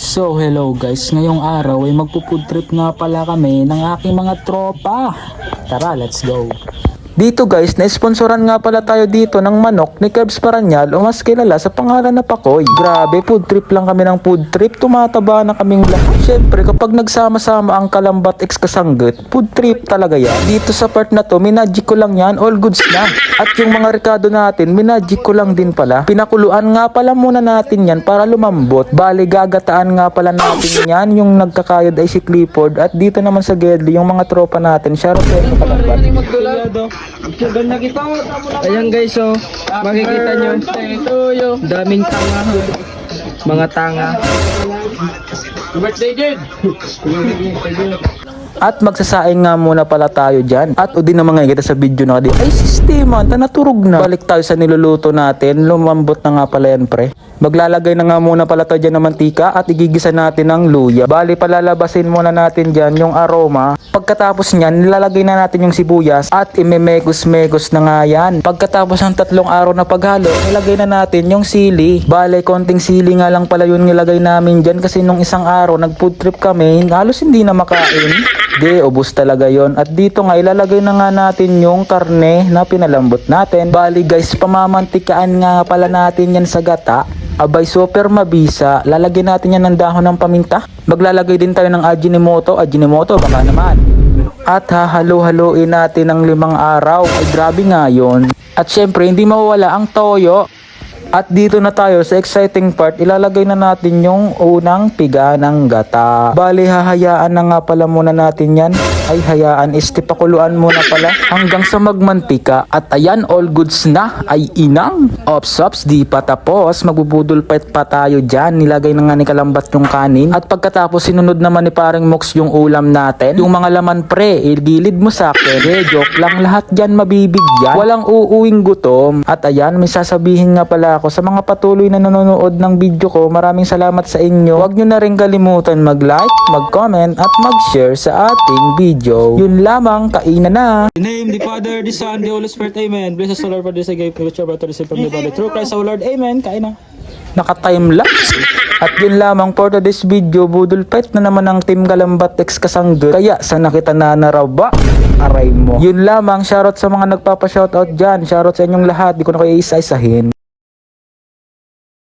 So hello guys, ngayong araw ay magpo-food trip nga pala kami ng aking mga tropa. Tara, let's go. Dito guys, na-sponsoran nga pala tayo dito ng manok ni Kebs Paranyal o mas kilala sa pangalan na Pakoy. Grabe, food trip lang kami ng food trip, tumataba na kaming lahat. Syempre, kapag nagsama-sama ang Kalambat X Kasangget, food trip talaga yan. Dito sa part na to, minagic ko lang yan, all goods na. At yung mga rekado natin, minagic ko lang din pala. Pinakuluan nga pala muna natin yan para lumambot. Bali, gagataan nga pala natin yan. Yung nagkakayod ay si Clifford. At dito naman sa Gedli, yung mga tropa natin. Shoutout sa inyo Kalambat. Ayan guys, so makikita nyo daming tanga, mga tanga. Birthday din. At magsasaing nga muna pala tayo dyan. At o din naman nga kita sa video na ay sistema, naturog na. Balik tayo sa niluluto natin. Lumambot na nga pala yan pre. Maglalagay na nga muna pala tayo dyan ng mantika at igigisa natin ng luya. Bali palalabasin muna natin dyan yung aroma. Pagkatapos nyan, nilalagay na natin yung sibuyas at imemekos-mekos na nga yan. Pagkatapos ng 3 araw na paghalo, nilagay na natin yung sili. Bali, konting sili nga lang pala yun nilagay namin dyan kasi nung isang araw nag-food trip kami, halos hindi na makain. Di, ubos talaga yon. At dito nga, ilalagay na nga natin yung karne na pinalambot natin. Bali guys, pamamantikaan nga pala natin yan sa gata. Abay, super mabisa. Lalagyan natin yan ng dahon ng paminta. Maglalagay din tayo ng Ajinomoto. Ajinomoto, baka naman. At hahalo-haloin natin ng 5 araw. Ay, grabe nga yun. At syempre, hindi mawawala ang toyo. At dito na tayo sa exciting part, ilalagay na natin yung unang piga ng gata. Bali, hahayaan na nga pala muna natin yan. Ay, hayaan, pakuluan muna pala hanggang sa magmantika. At ayan, all goods na. Ay, inang. Ops, di pa tapos. Magbubudol pa tayo dyan. Nilagay na nga ni Kalambat yung kanin. At pagkatapos, sinunod naman ni paring Mox yung ulam natin. Yung mga laman pre, gilid mo sa akin. Joke lang, lahat dyan mabibigyan. Walang uuwing gutom. At ayan, may sasabihin nga pala ako sa mga patuloy na nanonood ng video ko. Maraming salamat sa inyo. Huwag nyo na rin kalimutan mag-like, mag-comment at mag-share sa ating video. Yun lamang, kainan na. In the name, the Father, the Son, the Holy Spirit, Amen. Bless us, O Lord, for this gift, which you are about to receive from the Father. Through Christ, our Lord, Amen. Kain na. Naka-timelapse. At yun lamang for this video, budol fight na naman ang Team Kalambat X Kasangget. Kaya sana kita nanaraba, aray mo. Yun lamang, shoutout sa mga nagpapa-shoutout dyan. Shoutout sa inyong lahat, di ko na kayo isa-isahin.